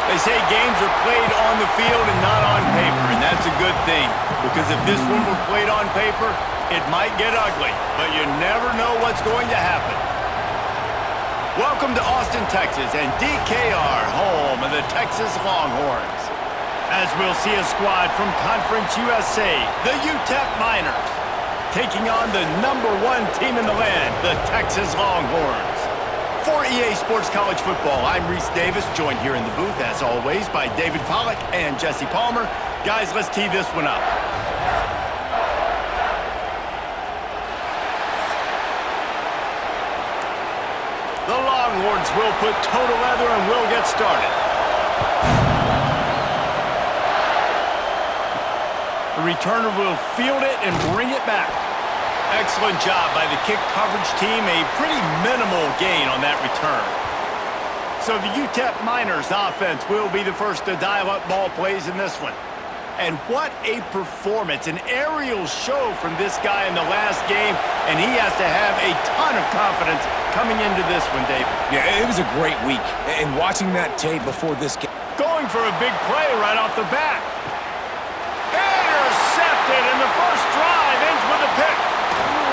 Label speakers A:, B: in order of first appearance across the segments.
A: They say games are played on the field and not on paper, and that's a good thing. Because if this one were played on paper, it might get ugly, but you never know what's going to happen. Welcome to Austin, Texas, and DKR, home of the Texas Longhorns. As we'll see a squad from Conference USA, the UTEP Miners, taking on the #1 team in the land, the Texas Longhorns. For EA Sports College Football, I'm Reese Davis, joined here in the booth, as always, by David Pollack and Jesse Palmer. Guys, let's tee this one up. The Longhorns will put toe to leather and will get started. The returner will field it and bring it back. Excellent job by the kick coverage team. A pretty minimal gain on that return. So the UTEP Miners offense will be the first to dial up ball plays in this one. And what a performance. An aerial show from this guy in the last game, and he has to have a ton of confidence coming into this one, David.
B: Yeah, it was a great week. And watching that tape before this game.
A: Going for a big play right off the bat. Intercepted, and the first drive ends with a pick.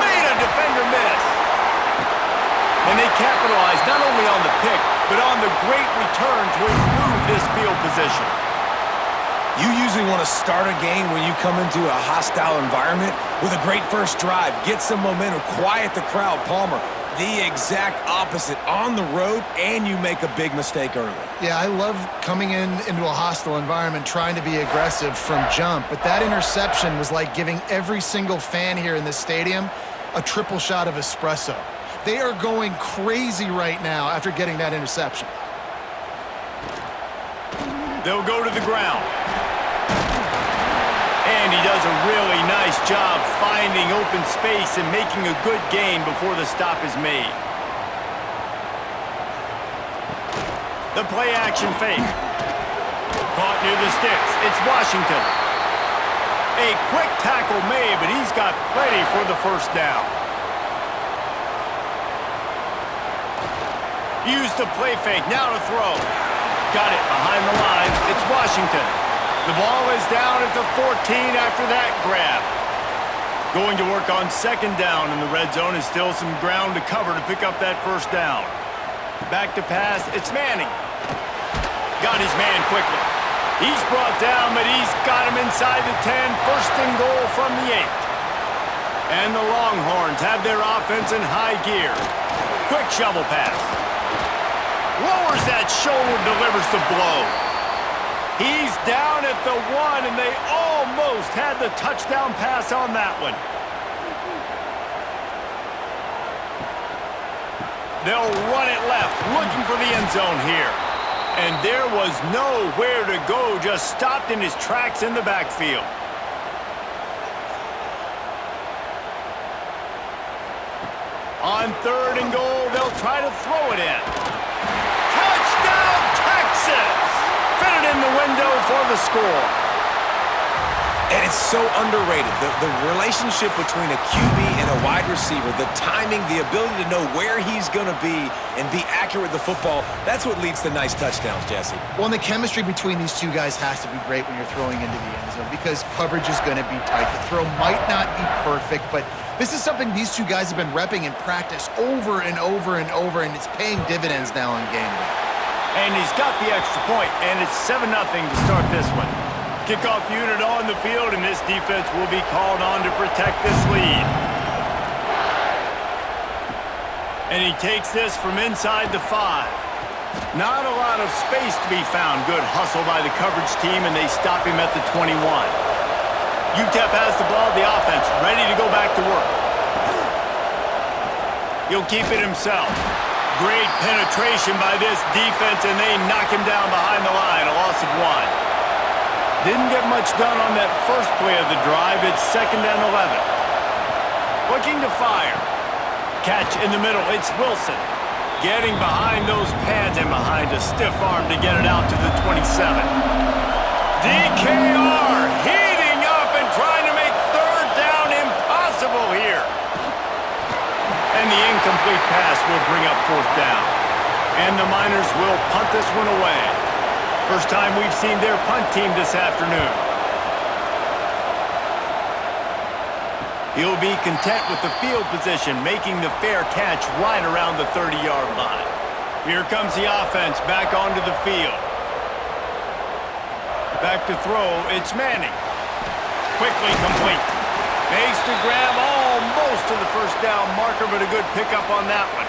A: Made a defender miss. And they capitalized not only on the pick, but on the great return to improve this field position.
B: You usually want to start a game when you come into a hostile environment with a great first drive. Get some momentum, quiet the crowd. Palmer, the exact opposite. On the road, and you make a big mistake early.
C: Yeah, I love coming into a hostile environment, trying to be aggressive from jump. But that interception was like giving every single fan here in this stadium a triple shot of espresso. They are going crazy right now after getting that interception.
A: They'll go to the ground. And he does a really nice job finding open space and making a good gain before the stop is made. The play action fake. Caught near the sticks. It's Washington. A quick tackle made, but he's got plenty for the first down. Used the play fake. Now to throw. Got it behind the line. It's Washington. The ball is down at the 14 after that grab. Going to work on second down in the red zone, and still some ground to cover to pick up that first down. Back to pass, it's Manning. Got his man quickly. He's brought down, but he's got him inside the 10. First and goal from the 8. And the Longhorns have their offense in high gear. Quick shovel pass. Lowers that shoulder, delivers the blow. He's down at the 1, and they almost had the touchdown pass on that one. They'll run it left, looking for the end zone here. And there was nowhere to go, just stopped in his tracks in the backfield. On third and goal, they'll try to throw it in. Touchdown, Texas! Fitted in the window for the score.
B: And it's so underrated. The relationship between a QB and a wide receiver, the timing, the ability to know where he's going to be and be accurate with the football, that's what leads to nice touchdowns, Jesse.
C: Well, and the chemistry between these two guys has to be great when you're throwing into the end zone because coverage is going to be tight. The throw might not be perfect, but this is something these two guys have been repping in practice over and over and over, and it's paying dividends now on game day.
A: And he's got the extra point, and it's 7-0 to start this one. Kickoff unit on the field, and this defense will be called on to protect this lead. And he takes this from inside the 5. Not a lot of space to be found. Good hustle by the coverage team, and they stop him at the 21. UTEP has the ball, the offense, ready to go back to work. He'll keep it himself. Great penetration by this defense, and they knock him down behind the line, a loss of 1. Didn't get much done on that first play of the drive. It's 2nd and 11. Looking to fire. Catch in the middle. It's Wilson. Getting behind those pads and behind a stiff arm to get it out to the 27. DKR heating up and trying to make third down impossible here. And the incomplete pass will bring up 4th down. And the Miners will punt this one away. First time we've seen their punt team this afternoon. He'll be content with the field position, making the fair catch right around the 30-yard line. Here comes the offense back onto the field. Back to throw, it's Manning. Quickly complete. Makes the grab almost to the first down marker, but a good pickup on that one.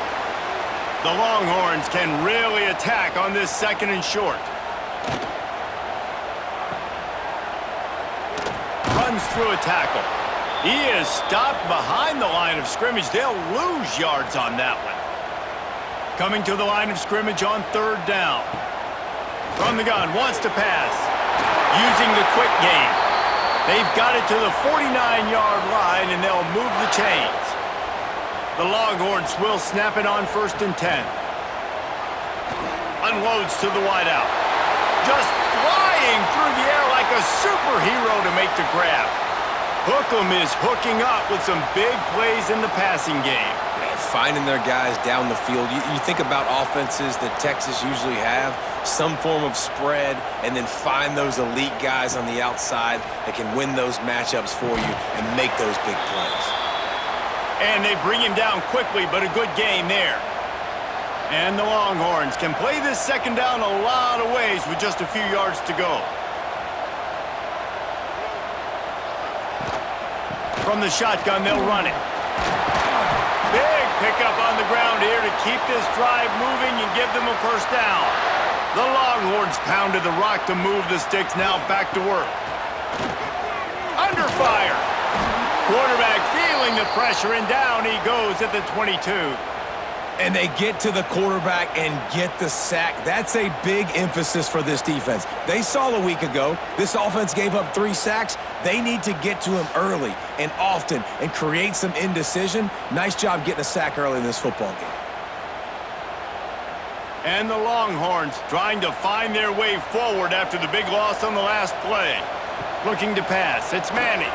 A: The Longhorns can really attack on this second and short. Runs through a tackle. He is stopped behind the line of scrimmage. They'll lose yards on that one. Coming to the line of scrimmage on third down. From the gun, wants to pass. Using the quick game. They've got it to the 49-yard line, and they'll move the chains. The Longhorns will snap it on 1st and 10. Unloads to the wideout. Just flying through the air like a superhero to make the grab. Hookem is hooking up with some big plays in the passing game.
B: Yeah, finding their guys down the field. You think about offenses that Texas usually have, some form of spread, and then find those elite guys on the outside that can win those matchups for you and make those big plays.
A: And they bring him down quickly, but a good game there. And the Longhorns can play this second down a lot of ways with just a few yards to go. From the shotgun, they'll run it. Big pickup on the ground here to keep this drive moving and give them a first down. The Longhorns pounded the rock to move the sticks, now back to work. Under fire. Quarterback feeling the pressure, and down he goes at the 22.
B: And they get to the quarterback and get the sack. That's a big emphasis for this defense. They saw a week ago, this offense gave up 3 sacks. They need to get to him early and often and create some indecision. Nice job getting a sack early in this football game.
A: And the Longhorns trying to find their way forward after the big loss on the last play. Looking to pass. It's Manning.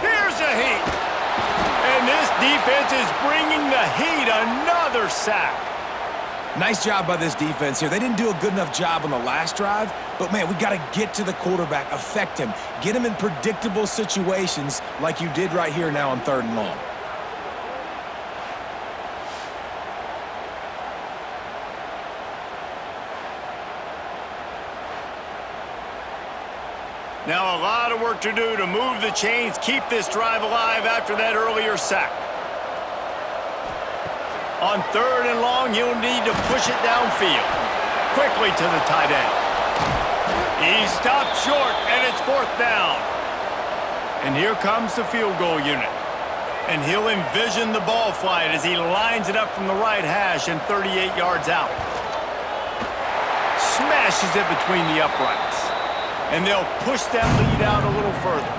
A: Here's a heat. And this defense is bringing the heat. Another sack.
B: Nice job by this defense here. They didn't do a good enough job on the last drive, but, man, we got to get to the quarterback, affect him, get him in predictable situations like you did right here now on 3rd and long.
A: Now a lot of work to do to move the chains, keep this drive alive after that earlier sack. On 3rd and long, he'll need to push it downfield. Quickly to the tight end. He stopped short, and it's 4th down. And here comes the field goal unit. And he'll envision the ball flight as he lines it up from the right hash and 38 yards out. Smashes it between the uprights. And they'll push that lead out a little further.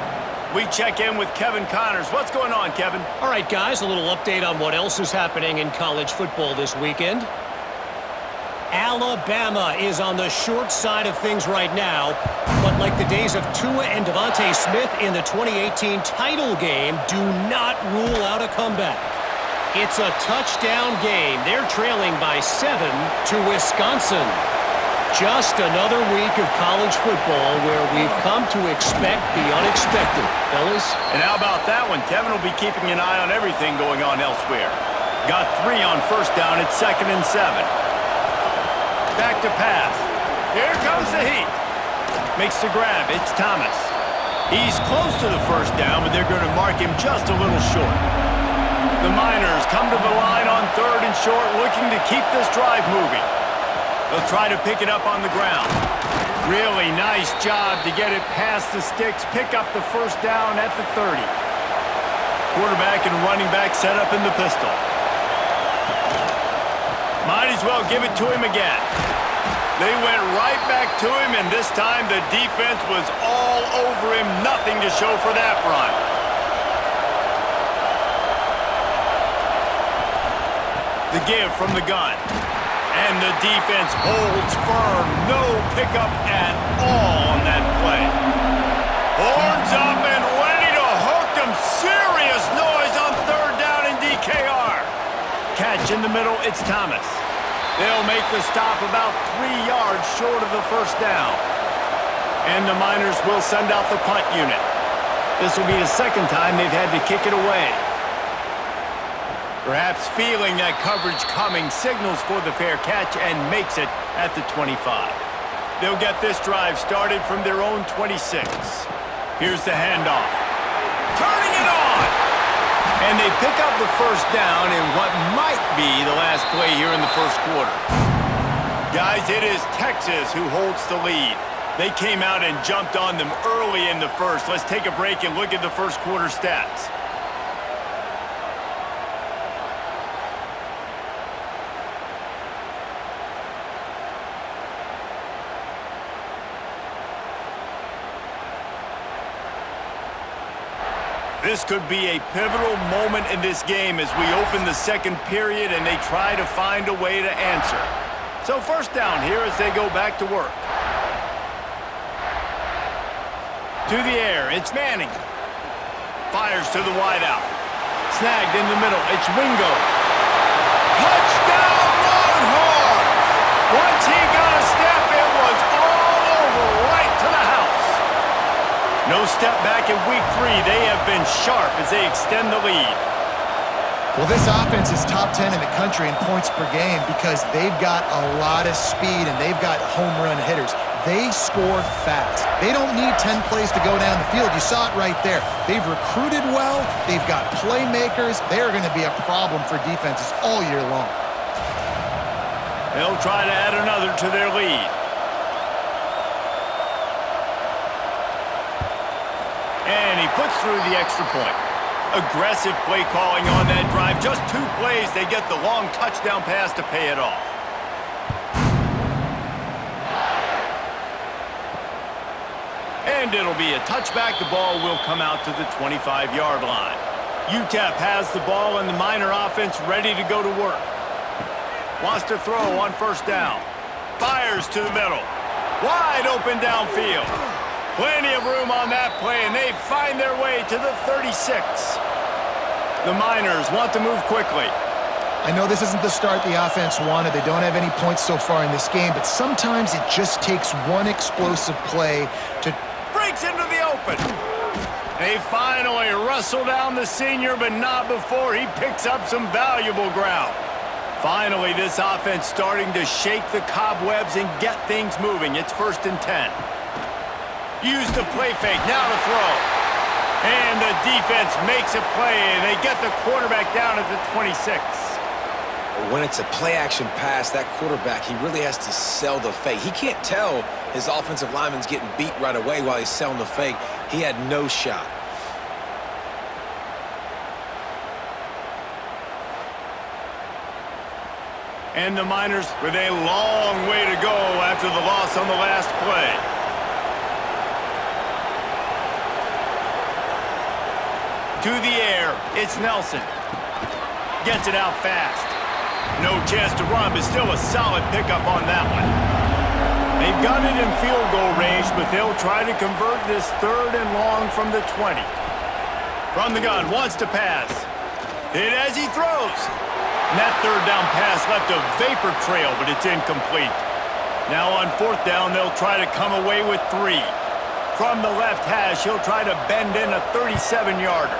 A: We check in with Kevin Connors. What's going on, Kevin?
D: All right, guys, a little update on what else is happening in college football this weekend. Alabama is on the short side of things right now, but like the days of Tua and Devontae Smith in the 2018 title game, do not rule out a comeback. It's a touchdown game. They're trailing by 7 to Wisconsin. Just another week of college football where we've come to expect the unexpected, fellas.
A: And how about that one? Kevin will be keeping an eye on everything going on elsewhere. Got 3 on 1st down at 2nd and 7. Back to pass. Here comes the heat. Makes the grab. It's Thomas. He's close to the 1st down, but they're going to mark him just a little short. The Miners come to the line on 3rd and short, looking to keep this drive moving. They'll try to pick it up on the ground. Really nice job to get it past the sticks, pick up the 1st down at the 30. Quarterback and running back set up in the pistol. Might as well give it to him again. They went right back to him, and this time the defense was all over him. Nothing to show for that run. The give from the gun. And the defense holds firm. No pickup at all on that play. Horns up and ready to hook them. Serious noise on 3rd down in DKR. Catch in the middle. It's Thomas. They'll make the stop about 3 yards short of the first down. And the Miners will send out the punt unit. This will be the second time they've had to kick it away. Perhaps feeling that coverage coming, signals for the fair catch and makes it at the 25. They'll get this drive started from their own 26. Here's the handoff. Turning it on! And they pick up the first down in what might be the last play here in the first quarter. Guys, it is Texas who holds the lead. They came out and jumped on them early in the first. Let's take a break and look at the first quarter stats. This could be a pivotal moment in this game as we open the second period and they try to find a way to answer. So first down here as they go back to work. To the air, it's Manning. Fires to the wideout. Snagged in the middle, it's Wingo. Touchdown Longhorns! Once he got a step, it was all over right to the house. No step back in week 3. They have been sharp as they extend the lead.
C: Well, this offense is top 10 in the country in points per game because they've got a lot of speed and they've got home run hitters. They score fast. They don't need 10 plays to go down the field. You saw it right there. They've recruited well. They've got playmakers. They're going to be a problem for defenses all year long.
A: They'll try to add another to their lead. And he puts through the extra point. Aggressive play calling on that drive. Just 2 plays, they get the long touchdown pass to pay it off. And it'll be a touchback. The ball will come out to the 25-yard line. UTEP has the ball and the Miner offense ready to go to work. Wants to throw on first down. Fires to the middle. Wide open downfield. Plenty of room on that play, and they find their way to the 36. The Miners want to move quickly.
C: I know this isn't the start the offense wanted. They don't have any points so far in this game, but sometimes it just takes one explosive play to...
A: Breaks into the open. They finally wrestle down the senior, but not before he picks up some valuable ground. Finally, this offense starting to shake the cobwebs and get things moving. It's 1st and 10. Use the play fake, now to throw. And the defense makes a play, and they get the quarterback down at the 26.
B: When it's a play-action pass, that quarterback, he really has to sell the fake. He can't tell his offensive lineman's getting beat right away while he's selling the fake. He had no shot.
A: And the Miners with a long way to go after the loss on the last play. To the air, it's Nelson. Gets it out fast. No chance to run, but still a solid pickup on that one. They've got it in field goal range, but they'll try to convert this 3rd and long from the 20. From the gun, wants to pass. Hit as he throws. And that 3rd down pass left a vapor trail, but it's incomplete. Now on 4th down, they'll try to come away with 3. From the left hash, he'll try to bend in a 37-yarder.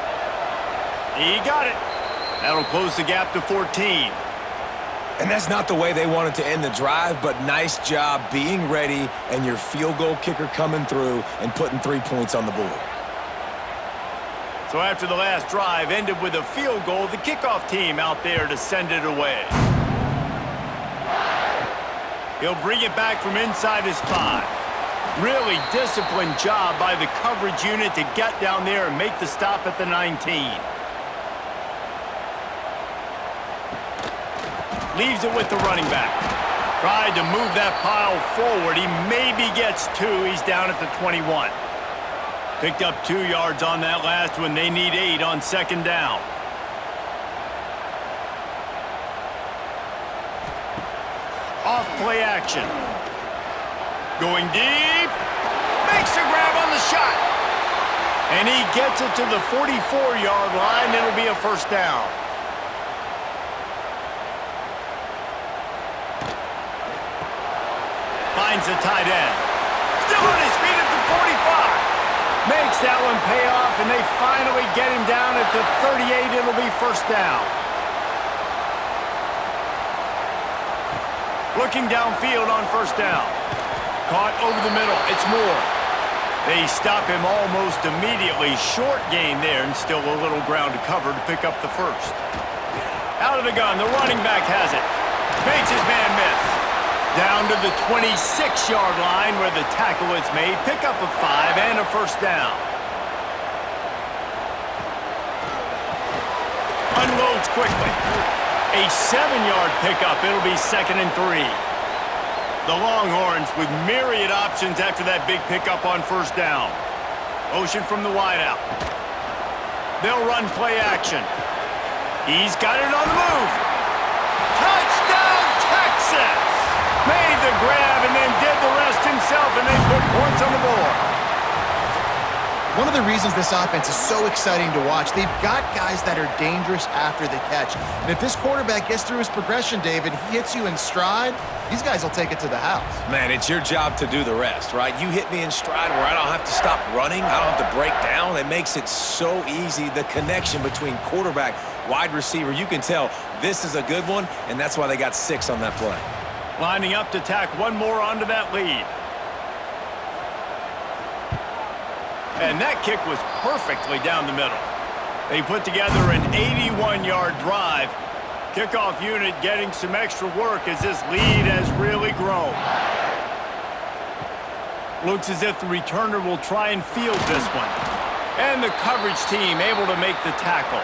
A: He got it. That'll close the gap to 14.
B: And that's not the way they wanted to end the drive, but nice job being ready and your field goal kicker coming through and putting 3 points on the board.
A: So after the last drive ended with a field goal, the kickoff team out there to send it away. He'll bring it back from inside his 5. Really disciplined job by the coverage unit to get down there and make the stop at the 19. Leaves it with the running back. Tried to move that pile forward. He maybe gets 2. He's down at the 21. Picked up 2 yards on that last one. They need 8 on 2nd down. Off play action. Going deep. Makes a grab on the shot. And he gets it to the 44-yard line. It'll be a 1st down. Finds the tight end. Still on his feet at the 45. Makes that one pay off, and they finally get him down at the 38. It'll be first down. Looking downfield on first down. Caught over the middle. It's Moore. They stop him almost immediately. Short gain there, and still a little ground to cover to pick up the first. Out of the gun, the running back has it. Makes his man miss. Down to the 26-yard line where the tackle is made. Pick up a 5 and a first down. Unloads quickly. A 7-yard pickup. It'll be 2nd and 3. The Longhorns with myriad options after that big pickup on first down. Motion from the wideout. They'll run play action. He's got it on the move. Touchdown, Texas! Made the grab and then did the rest himself, and they put points on the board.
C: One of the reasons this offense is so exciting to watch, they've got guys that are dangerous after the catch. And if this quarterback gets through his progression, David, he hits you in stride, these guys will take it to the house.
B: Man, it's your job to do the rest, right? You hit me in stride where I don't have to stop running. I don't have to break down. It makes it so easy. The connection between quarterback, wide receiver, you can tell this is a good one, and that's why they got 6 on that play.
A: Lining up to tack one more onto that lead. And that kick was perfectly down the middle. They put together an 81-yard drive. Kickoff unit getting some extra work as this lead has really grown. Looks as if the returner will try and field this one. And the coverage team able to make the tackle.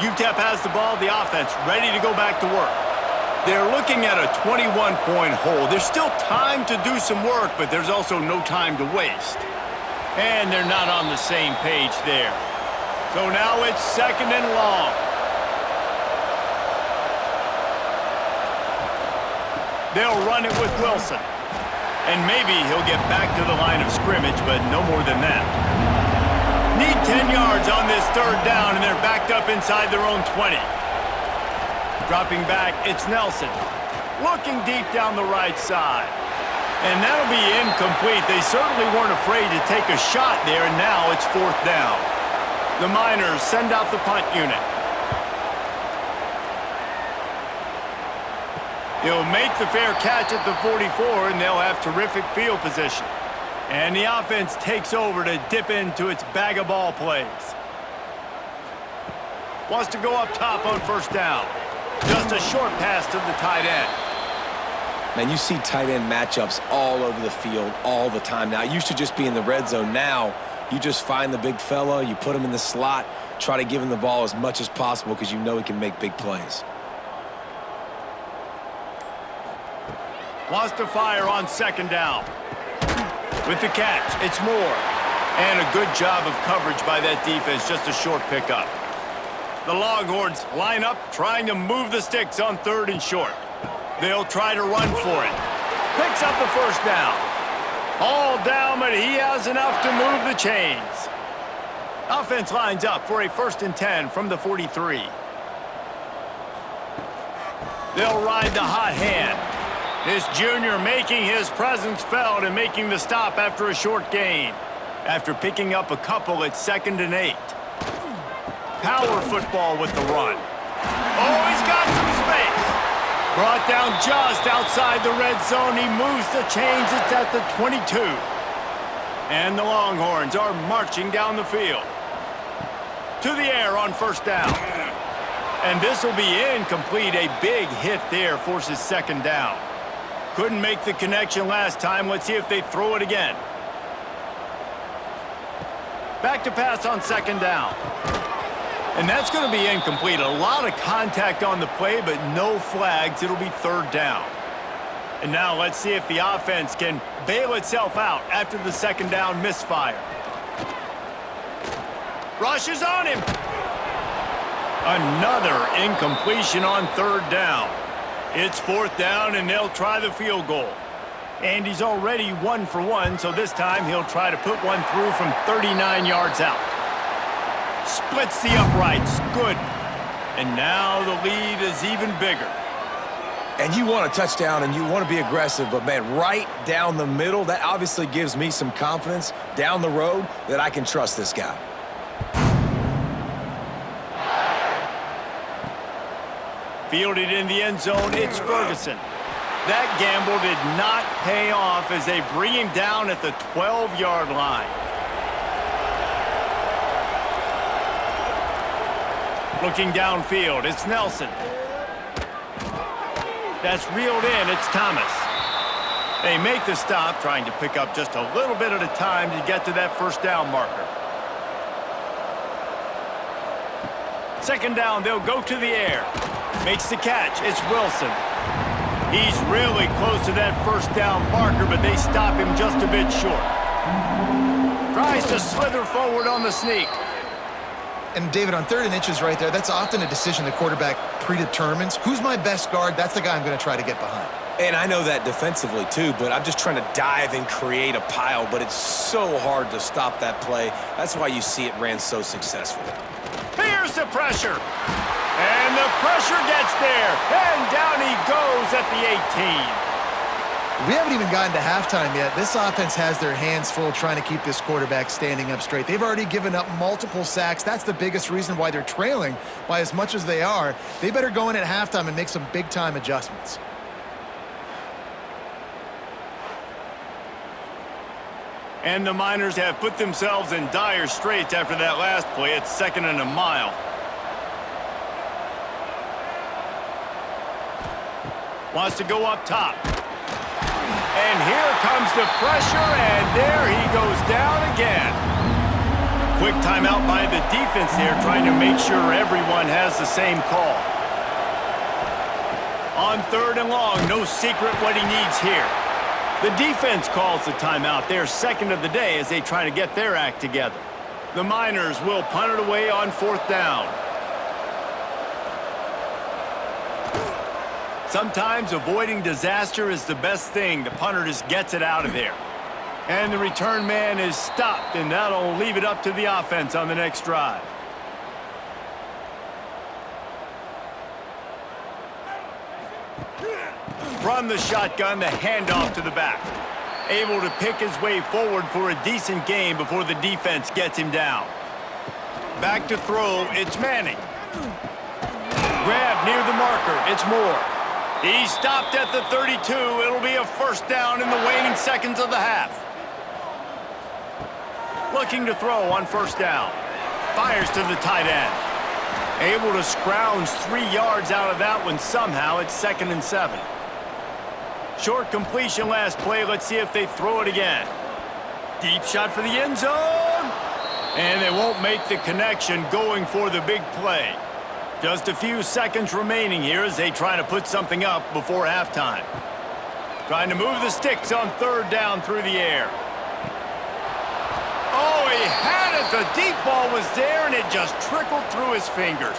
A: UTEP has the ball, the offense ready to go back to work. They're looking at a 21-point hole. There's still time to do some work, but there's also no time to waste. And they're not on the same page there. So now it's 2nd and long. They'll run it with Wilson. And maybe he'll get back to the line of scrimmage, but no more than that. Need 10 yards on this 3rd down, and they're backed up inside their own 20. Dropping back, it's Nelson. Looking deep down the right side. And that'll be incomplete. They certainly weren't afraid to take a shot there, and now it's 4th down. The Miners send out the punt unit. He'll make the fair catch at the 44, and they'll have terrific field position. And the offense takes over to dip into its bag of ball plays. Wants to go up top on first down. Just a short pass to the tight end.
B: Man, you see tight end matchups all over the field all the time now. It used to just be in the red zone. Now, you just find the big fella, you put him in the slot, try to give him the ball as much as possible because you know he can make big plays.
A: Wants to fire on 2nd down. With the catch, it's Moore. And a good job of coverage by that defense, just a short pickup. The Longhorns line up, trying to move the sticks on 3rd and short. They'll try to run for it. Picks up the first down. All down, but he has enough to move the chains. Offense lines up for a 1st and 10 from the 43. They'll ride the hot hand. This junior making his presence felt and making the stop after a short gain. After picking up a couple at 2nd and 8. Power football with the run. Oh, he's got some space. Brought down just outside the red zone. He moves the chains. It's at the 22. And the Longhorns are marching down the field. To the air on first down. And this will be incomplete. A big hit there forces 2nd down. Couldn't make the connection last time. Let's see if they throw it again. Back to pass on 2nd down. And that's going to be incomplete. A lot of contact on the play, but no flags. It'll be 3rd down. And now let's see if the offense can bail itself out after the 2nd down misfire. Rushes on him. Another incompletion on 3rd down. It's 4th down, and they'll try the field goal. And he's already 1 for 1, so this time he'll try to put one through from 39 yards out. Splits the uprights. Good. And now the lead is even bigger.
B: And you want a touchdown and you want to be aggressive, but man, right down the middle, that obviously gives me some confidence down the road that I can trust this guy.
A: Fielded in the end zone, it's Ferguson. That gamble did not pay off as they bring him down at the 12-yard line. Looking downfield, it's Nelson. That's reeled in, it's Thomas. They make the stop, trying to pick up just a little bit at a time to get to that first down marker. Second down, they'll go to the air. Makes the catch, it's Wilson. He's really close to that first down marker, but they stop him just a bit short. Tries to slither forward on the sneak.
C: And David, on 3rd and inches right there, that's often a decision the quarterback predetermines. Who's my best guard? That's the guy I'm going to try to get behind.
B: And I know that defensively too, but I'm just trying to dive and create a pile, but it's so hard to stop that play. That's why you see it ran so successfully.
A: Here's the pressure. And the pressure gets there. And down he goes at the 18.
C: We haven't even gotten to halftime yet. This offense has their hands full trying to keep this quarterback standing up straight. They've already given up multiple sacks. That's the biggest reason why they're trailing by as much as they are. They better go in at halftime and make some big-time adjustments.
A: And the Miners have put themselves in dire straits after that last play. It's 2nd and a mile. Wants to go up top. And here comes the pressure, and there he goes down again. Quick timeout by the defense there, trying to make sure everyone has the same call. On 3rd and long, no secret what he needs here. The defense calls the timeout. They're 2nd of the day as they try to get their act together. The Miners will punt it away on 4th down. Sometimes avoiding disaster is the best thing. The punter just gets it out of there. And the return man is stopped, and that'll leave it up to the offense on the next drive. From the shotgun, the handoff to the back. Able to pick his way forward for a decent gain before the defense gets him down. Back to throw, it's Manning. Grab near the marker, it's Moore. He stopped at the 32. It'll be a first down in the waning seconds of the half. Looking to throw on 1st down. Fires to the tight end. Able to scrounge 3 yards out of that one somehow. It's 2nd and 7. Short completion last play. Let's see if they throw it again. Deep shot for the end zone. And they won't make the connection going for the big play. Just a few seconds remaining here as they try to put something up before halftime. Trying to move the sticks on 3rd down through the air. Oh, he had it. The deep ball was there, and it just trickled through his fingers.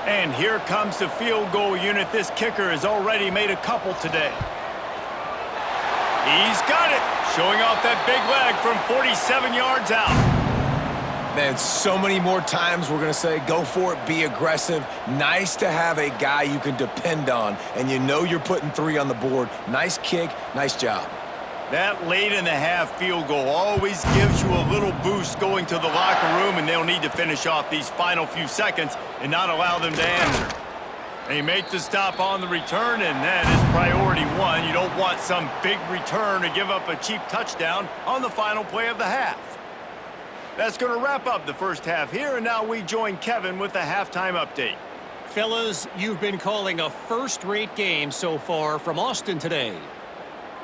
A: And here comes the field goal unit. This kicker has already made a couple today. He's got it. Showing off that big leg from 47 yards out.
B: Man, so many more times we're going to say, go for it, be aggressive. Nice to have a guy you can depend on, and you know you're putting 3 on the board. Nice kick, nice job.
A: That late in the half field goal always gives you a little boost going to the locker room, and they'll need to finish off these final few seconds and not allow them to answer. They make the stop on the return, and that is priority 1. You don't want some big return to give up a cheap touchdown on the final play of the half. That's going to wrap up the first half here, and now we join Kevin with the halftime update.
D: Fellas, you've been calling a first-rate game so far from Austin today.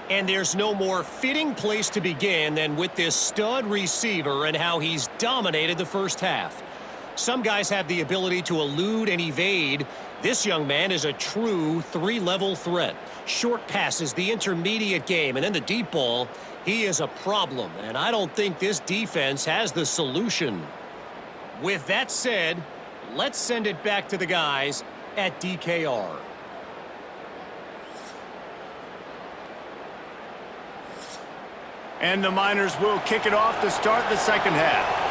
D: And there's no more fitting place to begin than with this stud receiver and how he's dominated the first half. Some guys have the ability to elude and evade. This young man is a true 3-level threat. Short passes, the intermediate game, and then the deep ball. He is a problem, and I don't think this defense has the solution. With that said, let's send it back to the guys at DKR.
A: And the Miners will kick it off to start the second half.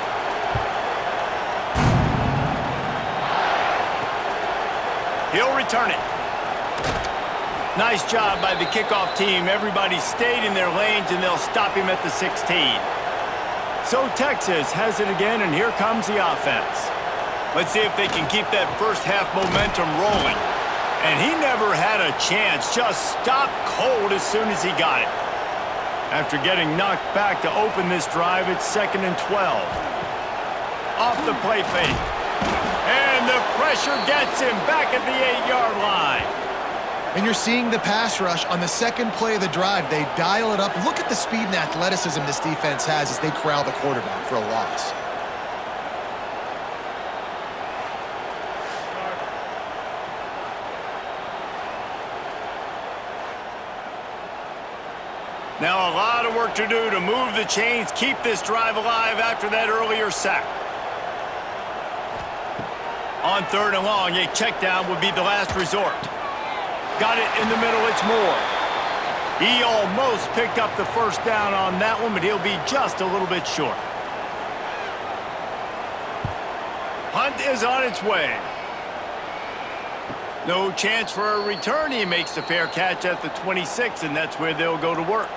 A: He'll return it. Nice job by the kickoff team. Everybody stayed in their lanes, and they'll stop him at the 16. So Texas has it again, and here comes the offense. Let's see if they can keep that first half momentum rolling. And he never had a chance. Just stopped cold as soon as he got it. After getting knocked back to open this drive, it's 2nd and 12. Off the play fake. And the pressure gets him back at the 8-yard line.
C: And you're seeing the pass rush on the second play of the drive. They dial it up. Look at the speed and athleticism this defense has as they corral the quarterback for a loss.
A: Now a lot of work to do to move the chains, keep this drive alive after that earlier sack. On 3rd and long, a check down would be the last resort. Got it in the middle, it's Moore. He almost picked up the first down on that one, but he'll be just a little bit short. Hunt is on its way. No chance for a return. He makes the fair catch at the 26, and that's where they'll go to work.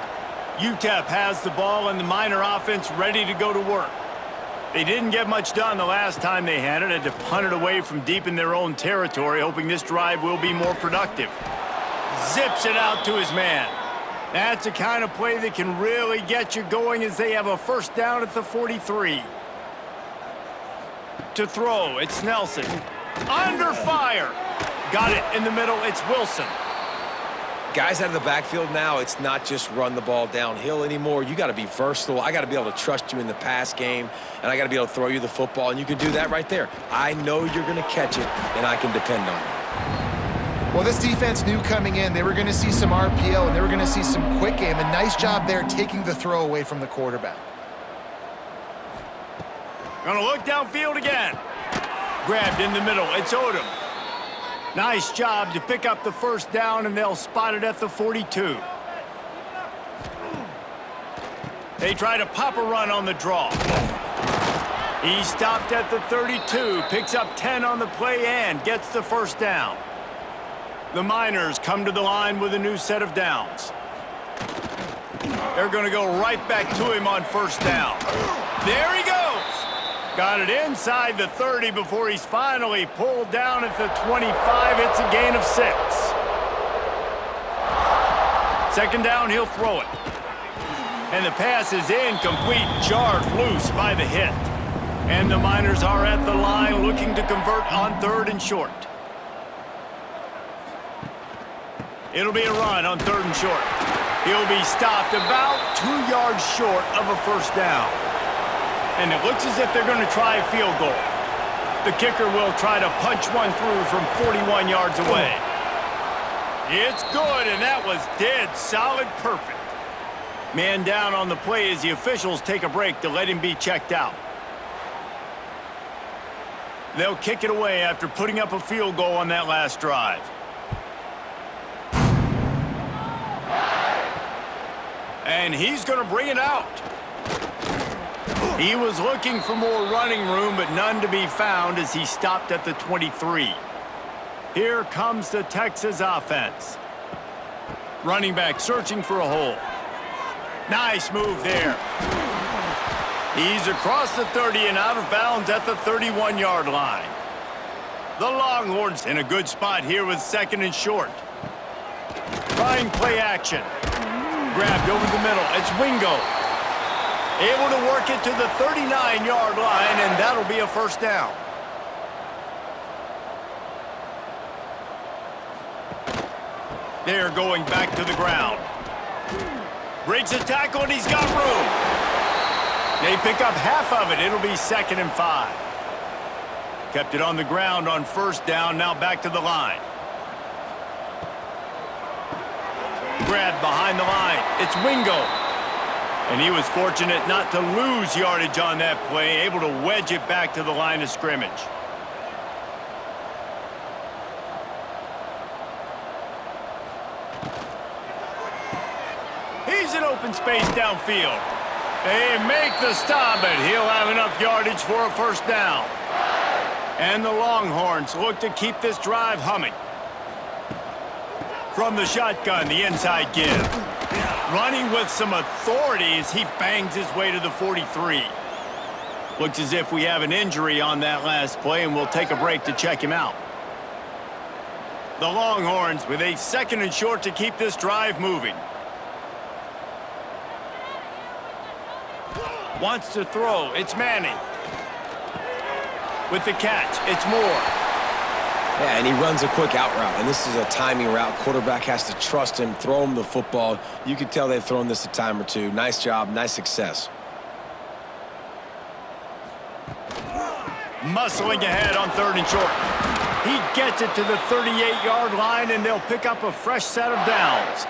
A: UTEP has the ball and the Miner offense ready to go to work. They didn't get much done the last time they had it. Had to punt it away from deep in their own territory, hoping this drive will be more productive. Zips it out to his man. That's the kind of play that can really get you going as they have a first down at the 43. To throw, it's Nelson. Under fire. Got it in the middle, it's Wilson.
B: Guys out of the backfield now, it's not just run the ball downhill anymore. You got to be versatile. I got to be able to trust you in the pass game, and I got to be able to throw you the football, and you can do that right there. I know you're going to catch it, and I can depend on you.
C: Well, this defense knew coming in they were going to see some RPO, and they were going to see some quick game. A nice job there taking the throw away from the quarterback.
A: Gonna look downfield again. Grabbed in the middle, it's Odom. Nice job to pick up the first down, and they'll spot it at the 42. They try to pop a run on the draw. He stopped at the 32, picks up 10 on the play and gets the first down. The Miners come to the line with a new set of downs. They're going to go right back to him on first down. There he goes. Got it inside the 30 before he's finally pulled down at the 25. It's a gain of 6. 2nd down, he'll throw it. And the pass is incomplete, jarred loose by the hit. And the Miners are at the line looking to convert on 3rd and short. It'll be a run on 3rd and short. He'll be stopped about 2 yards short of a first down. And it looks as if they're going to try a field goal. The kicker will try to punch one through from 41 yards away. It's good, and that was dead solid perfect. Man down on the play as the officials take a break to let him be checked out. They'll kick it away after putting up a field goal on that last drive. And he's going to bring it out. He was looking for more running room, but none to be found as he stopped at the 23. Here comes the Texas offense. Running back searching for a hole. Nice move there. He's across the 30 and out of bounds at the 31-yard line. The Longhorns in a good spot here with 2nd and short. Trying play action. Grabbed over the middle. It's Wingo. Able to work it to the 39-yard line, and that'll be a first down. They're going back to the ground. Breaks a tackle, and he's got room. They pick up half of it. It'll be 2nd and 5. Kept it on the ground on first down, now back to the line. Grabbed behind the line. It's Wingo. And he was fortunate not to lose yardage on that play, able to wedge it back to the line of scrimmage. He's in open space downfield. They make the stop, but he'll have enough yardage for a first down. And the Longhorns look to keep this drive humming. From the shotgun, the inside give. Running with some authority as he bangs his way to the 43. Looks as if we have an injury on that last play, and we'll take a break to check him out. The Longhorns with a 2nd and short to keep this drive moving. Wants to throw. It's Manning. With the catch, it's Moore.
B: Yeah, and he runs a quick out route, and this is a timing route. Quarterback has to trust him, throw him the football. You can tell they've thrown this a time or two. Nice job, nice success.
A: Muscling ahead on 3rd and short. He gets it to the 38-yard line, and they'll pick up a fresh set of downs.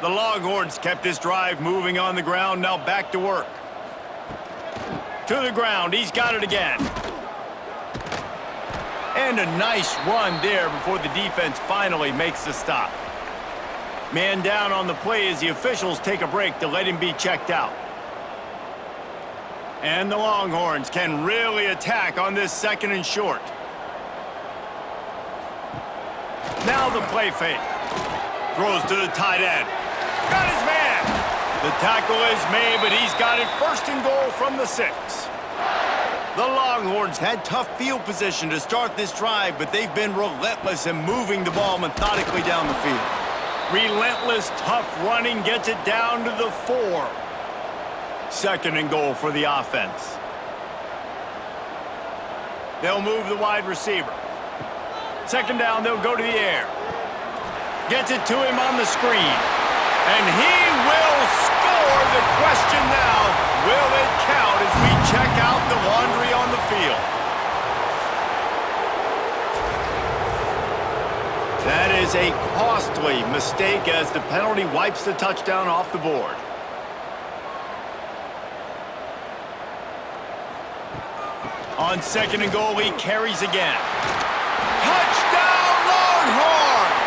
A: The Longhorns kept this drive moving on the ground, now back to work. To the ground, he's got it again. And a nice run there before the defense finally makes the stop. Man down on the play as the officials take a break to let him be checked out. And the Longhorns can really attack on this 2nd and short. Now the play fake. Throws to the tight end. Got his man. The tackle is made, but he's got it 1st and goal from the 6. The Longhorns had tough field position to start this drive, but they've been relentless in moving the ball methodically down the field. Relentless, tough running gets it down to the 4. 2nd and goal for the offense. They'll move the wide receiver. 2nd down, they'll go to the air. Gets it to him on the screen. And he will score. The question now, will it count as we check out the laundry on the field? That is a costly mistake as the penalty wipes the touchdown off the board. On 2nd and goal, he carries again. Touchdown, Longhorns!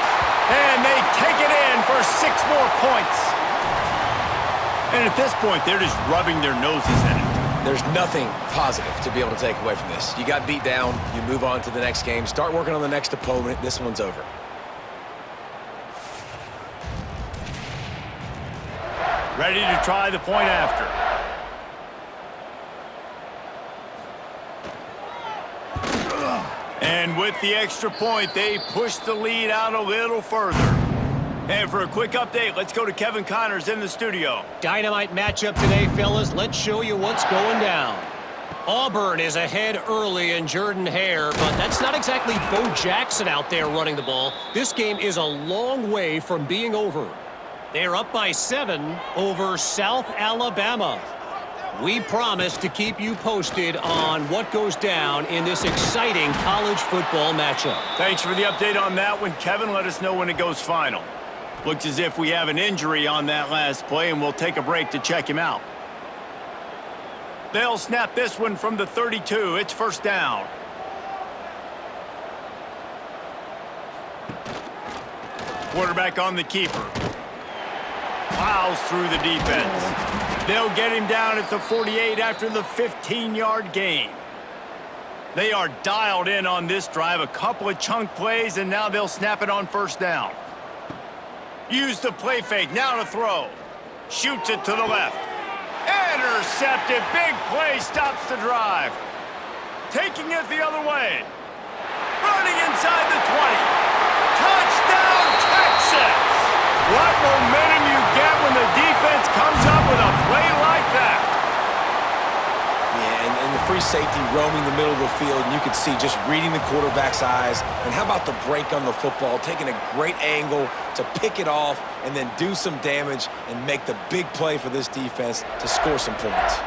A: And they take it in for 6 more points. And at this point, they're just rubbing their noses in it.
B: There's nothing positive to be able to take away from this. You got beat down, you move on to the next game, start working on the next opponent. This one's over.
A: Ready to try the point after. And with the extra point, they push the lead out a little further. And for a quick update, let's go to Kevin Connors in the studio.
D: Dynamite matchup today, fellas. Let's show you what's going down. Auburn is ahead early in Jordan-Hare, but that's not exactly Bo Jackson out there running the ball. This game is a long way from being over. They're up by 7 over South Alabama. We promise to keep you posted on what goes down in this exciting college football matchup.
A: Thanks for the update on that one, Kevin. Let us know when it goes final. Looks as if we have an injury on that last play, and we'll take a break to check him out. They'll snap this one from the 32. It's 1st down. Quarterback on the keeper. Plows through the defense. They'll get him down at the 48 after the 15-yard gain. They are dialed in on this drive. A couple of chunk plays, and now they'll snap it on 1st down. Use the play fake. Now to throw. Shoots it to the left. Intercepted. Big play stops the drive. Taking it the other way. Running inside the 20. Touchdown, Texas! What momentum you get when the defense comes up with a play like that.
B: Yeah, and the free safety roaming the middle of the field, and you can see just reading the quarterback's eyes. And how about the break on the football, taking a great angle to pick it off and then do some damage and make the big play for this defense to score some points.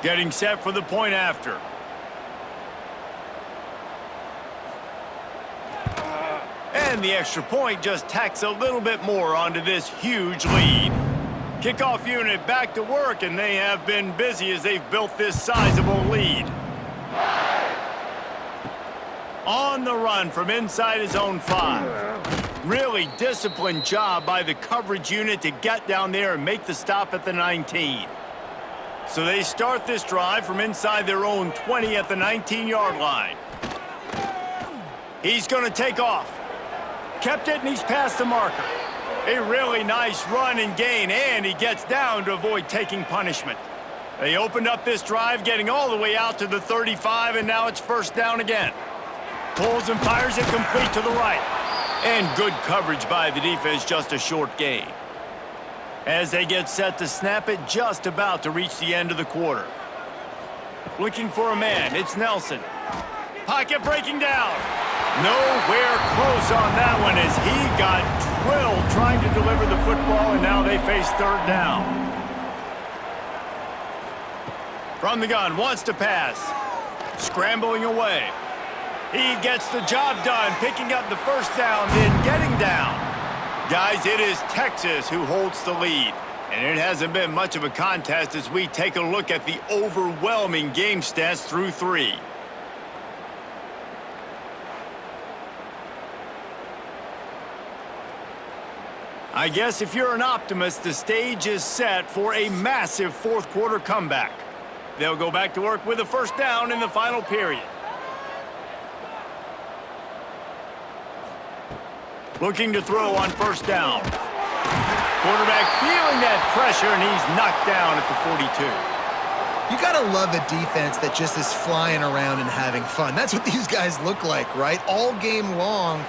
A: Getting set for the point after. And the extra point just tacks a little bit more onto this huge lead. Kickoff unit back to work, and they have been busy as they've built this sizable lead. On the run from inside his own 5. Really disciplined job by the coverage unit to get down there and make the stop at the 19. So they start this drive from inside their own 20 at the 19-yard line. He's going to take off. Kept it, and he's past the marker. A really nice run and gain, and he gets down to avoid taking punishment. They opened up this drive, getting all the way out to the 35, and now it's first down again. Pulls and fires it complete to the right. And good coverage by the defense, just a short gain. As they get set to snap it, just about to reach the end of the quarter. Looking for a man, it's Nelson. Pocket breaking down. Nowhere close on that one as he got drilled trying to deliver the football, and now they face third down. From the gun, wants to pass. Scrambling away. He gets the job done, picking up the first down, then getting down. Guys, it is Texas who holds the lead. And it hasn't been much of a contest as we take a look at the overwhelming game stats through 3. I guess if you're an optimist, the stage is set for a massive fourth quarter comeback. They'll go back to work with a first down in the final period. Looking to throw on first down. Quarterback feeling that pressure, and he's knocked down at the 42.
C: You gotta love a defense that just is flying around and having fun. That's what these guys look like, right? All game long,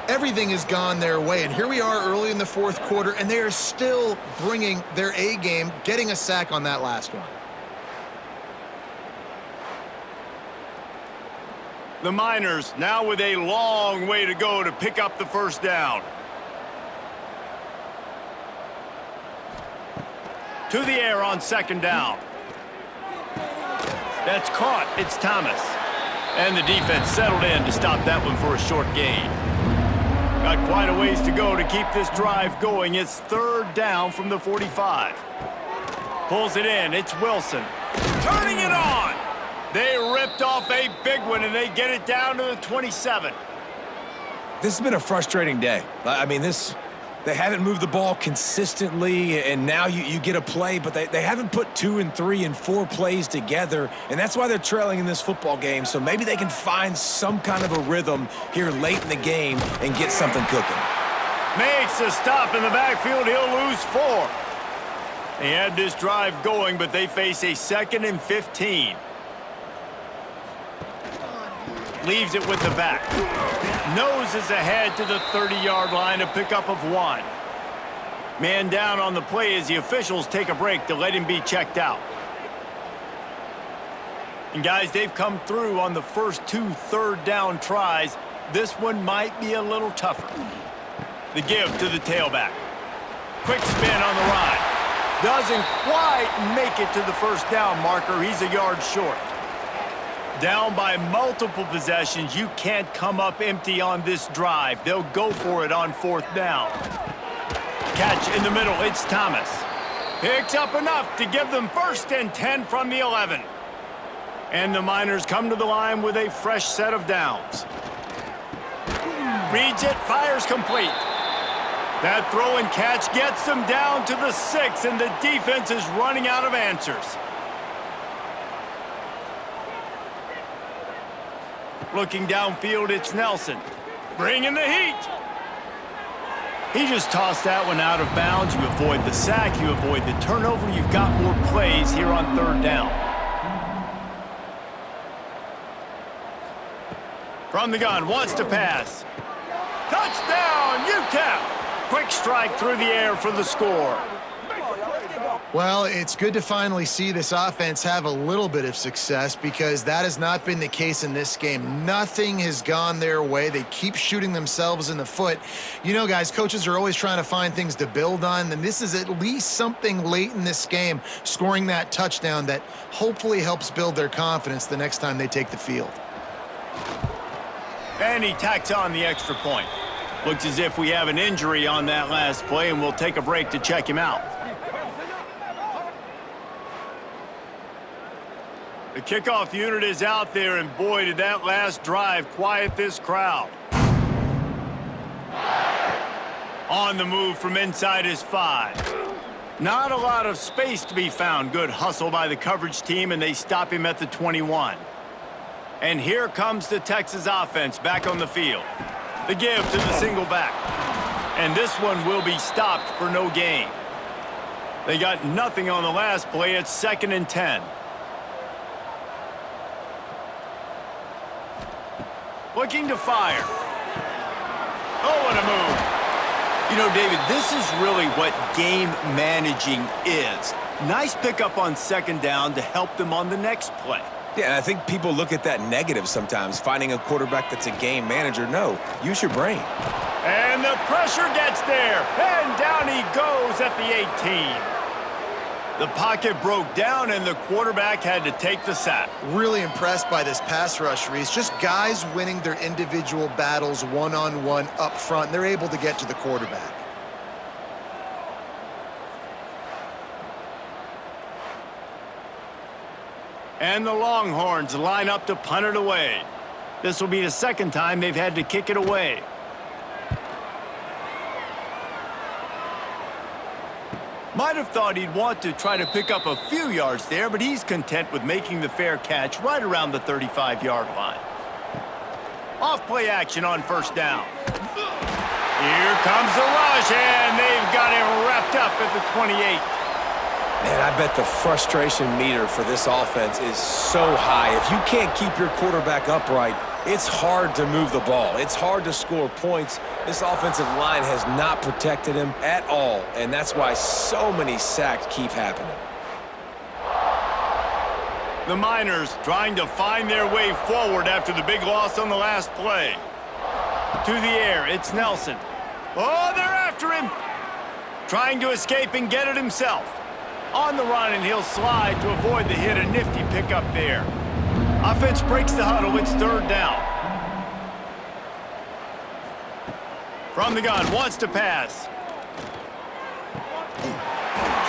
C: everything has gone their way. And here we are early in the fourth quarter, and they are still bringing their A game, getting a sack on that last one.
A: The Miners now with a long way to go to pick up the first down. To the air on second down. That's caught. It's Thomas. And the defense settled in to stop that one for a short gain. Got quite a ways to go to keep this drive going. It's third down from the 45. Pulls it in. It's Wilson. Turning it on. They ripped off a big one, and they get it down to the 27.
B: This has been a frustrating day. I mean, they haven't moved the ball consistently, and now you get a play, but they haven't put 2 and 3 and 4 plays together, and that's why they're trailing in this football game. So maybe they can find some kind of a rhythm here late in the game and get something cooking.
A: Makes a stop in the backfield. He'll lose 4. They had this drive going, but they face a 2nd and 15. Leaves it with the back. Noses ahead to the 30-yard line, a pickup of 1. Man down on the play as the officials take a break to let him be checked out. And guys, they've come through on the first 2 third down tries. This one might be a little tougher. The give to the tailback. Quick spin on the ride. Doesn't quite make it to the first down marker. He's a yard short. Down by multiple possessions, you can't come up empty on this drive. They'll go for it on fourth down. Catch in the middle, it's Thomas. Picks up enough to give them 1st and 10 from the 11. And the Miners come to the line with a fresh set of downs. Reads it, fires complete. That throw and catch gets them down to the 6, and the defense is running out of answers. Looking downfield, it's Nelson. Bringing the heat. He just tossed that one out of bounds. You avoid the sack, you avoid the turnover. You've got more plays here on third down. From the gun, wants to pass. Touchdown, UTEP! Quick strike through the air for the score.
C: Well, it's good to finally see this offense have a little bit of success because that has not been the case in this game. Nothing has gone their way. They keep shooting themselves in the foot. You know, guys, coaches are always trying to find things to build on, and this is at least something late in this game, scoring that touchdown that hopefully helps build their confidence the next time they take the field.
A: And he tacks on the extra point. Looks as if we have an injury on that last play, and we'll take a break to check him out. The kickoff unit is out there, and boy, did that last drive quiet this crowd. On the move from inside his 5. Not a lot of space to be found. Good hustle by the coverage team, and they stop him at the 21. And here comes the Texas offense back on the field. The give to the single back. And this one will be stopped for no gain. They got nothing on the last play. It's 2nd and 10. Looking to fire. Oh, what a move. You know, David, this is really what game managing is. Nice pickup on 2nd down to help them on the next play.
B: Yeah, and I think people look at that negative sometimes, finding a quarterback that's a game manager. No, use your brain.
A: And the pressure gets there, and down he goes at the 18. The pocket broke down, and the quarterback had to take the sack.
C: Really impressed by this pass rush, Reese. Just guys winning their individual battles one-on-one up front. They're able to get to the quarterback.
A: And the Longhorns line up to punt it away. This will be the 2nd time they've had to kick it away. Might have thought he'd want to try to pick up a few yards there, but he's content with making the fair catch right around the 35-yard line. Off-play action on 1st down. Here comes the rush, and they've got him wrapped up at the 28.
B: Man, I bet the frustration meter for this offense is so high. If you can't keep your quarterback upright, it's hard to move the ball. It's hard to score points. This offensive line has not protected him at all, and that's why so many sacks keep happening.
A: The Miners trying to find their way forward after the big loss on the last play. To the air, it's Nelson. Oh, they're after him! Trying to escape and get it himself. On the run, and he'll slide to avoid the hit. A nifty pickup there. Offense breaks the huddle. It's 3rd down. From the gun, wants to pass.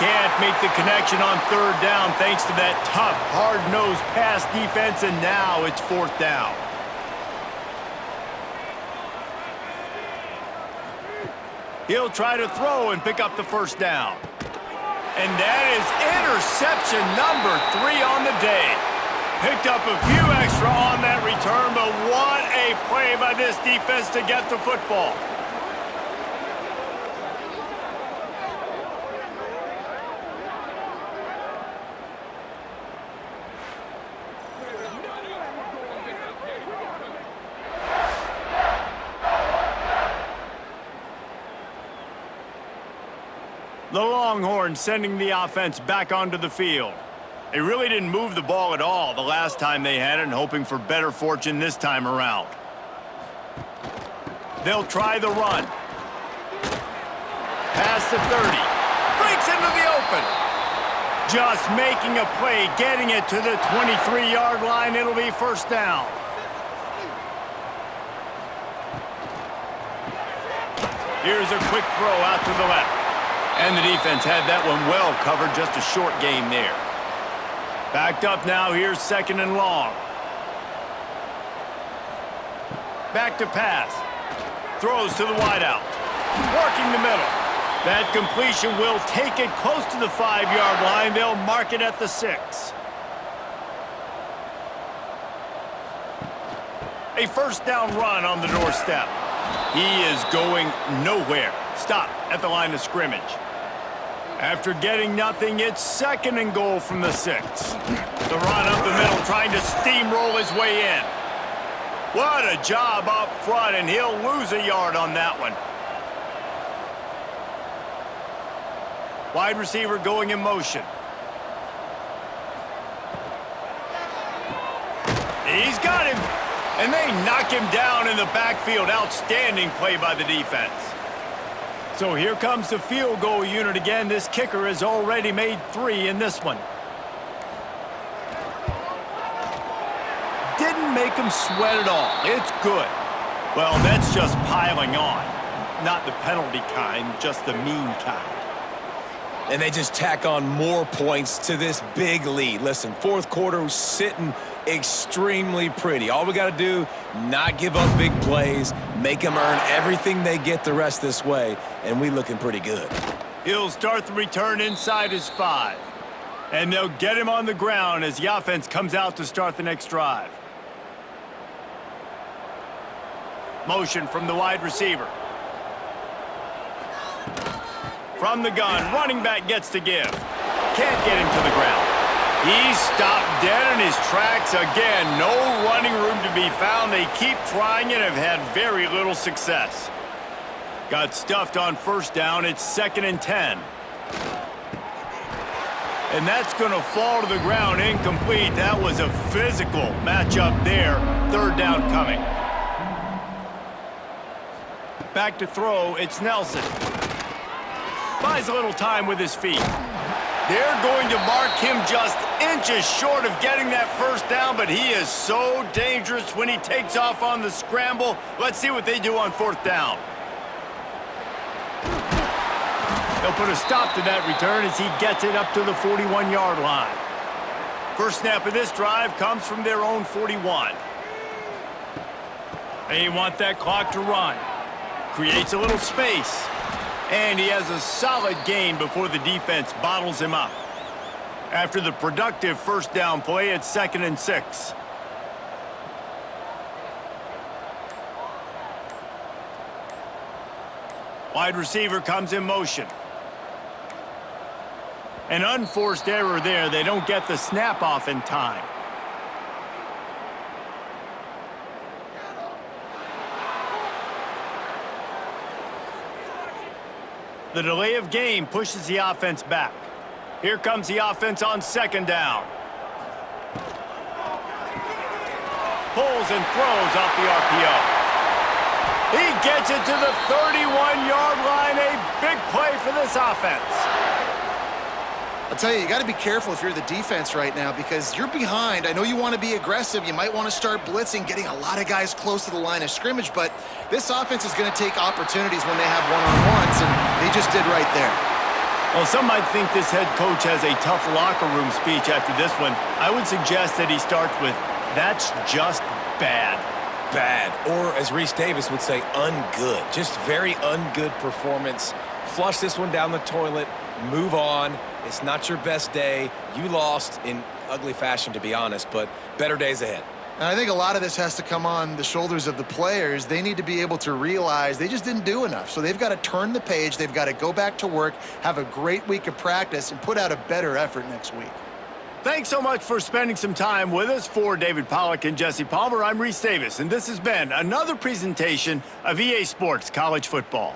A: Can't make the connection on 3rd down thanks to that tough, hard-nosed pass defense, and now it's 4th down. He'll try to throw and pick up the 1st down. And that is interception number 3 on the day. Picked up a few extra on that return, but what a play by this defense to get the football. The Longhorns sending the offense back onto the field. They really didn't move the ball at all the last time they had it, and hoping for better fortune this time around. They'll try the run. Pass to 30. Breaks into the open. Just making a play, getting it to the 23-yard line. It'll be 1st down. Here's a quick throw out to the left. And the defense had that one well covered, just a short game there. Backed up now, here's 2nd and long. Back to pass. Throws to the wideout. Working the middle. That completion will take it close to the 5-yard line. They'll mark it at the 6. A 1st down run on the doorstep. He is going nowhere. Stop at the line of scrimmage. After getting nothing, it's 2nd and goal from the 6. The run up the middle, trying to steamroll his way in. What a job up front, and he'll lose a yard on that one. Wide receiver going in motion. He's got him, and they knock him down in the backfield. Outstanding play by the defense. So here comes the field goal unit again. This kicker has already made 3 in this one. Didn't make him sweat at all. It's good. Well, that's just piling on. Not the penalty kind, just the mean kind.
B: And they just tack on more points to this big lead. Listen, 4th quarter, sitting extremely pretty. All we got to do, not give up big plays, make them earn everything they get the rest this way, and we looking pretty good.
A: He'll start the return inside his 5. And they'll get him on the ground as the offense comes out to start the next drive. Motion from the wide receiver. From the gun, running back gets to give. Can't get him to the ground. He's stopped dead in his tracks again. No running room to be found. They keep trying it and have had very little success. Got stuffed on first down. It's 2nd and 10. And that's going to fall to the ground incomplete. That was a physical matchup there. 3rd down coming. Back to throw, it's Nelson. Buys a little time with his feet. They're going to mark him just inches short of getting that first down, but he is so dangerous when he takes off on the scramble. Let's see what they do on 4th down. They'll put a stop to that return as he gets it up to the 41-yard line. First snap of this drive comes from their own 41. They want that clock to run. Creates a little space. And he has a solid gain before the defense bottles him up. After the productive first down play, it's 2nd and 6. Wide receiver comes in motion. An unforced error there. They don't get the snap off in time. The delay of game pushes the offense back. Here comes the offense on 2nd down. Pulls and throws off the RPO. He gets it to the 31-yard line. A big play for this offense.
C: I'll tell you, you got to be careful if you're the defense right now because you're behind. I know you want to be aggressive. You might want to start blitzing, getting a lot of guys close to the line of scrimmage, but this offense is going to take opportunities when they have one-on-ones, and they just did right there.
A: Well, some might think this head coach has a tough locker room speech after this one. I would suggest that he starts with, "That's just bad."
B: Bad, or as Reese Davis would say, ungood. Just very ungood performance. Flush this one down the toilet, move on. It's not your best day. You lost in ugly fashion, to be honest, but better days ahead.
C: And I think a lot of this has to come on the shoulders of the players. They need to be able to realize they just didn't do enough. So they've got to turn the page. They've got to go back to work, have a great week of practice, and put out a better effort next week.
A: Thanks so much for spending some time with us. For David Pollack and Jesse Palmer, I'm Reese Davis, and this has been another presentation of EA Sports College Football.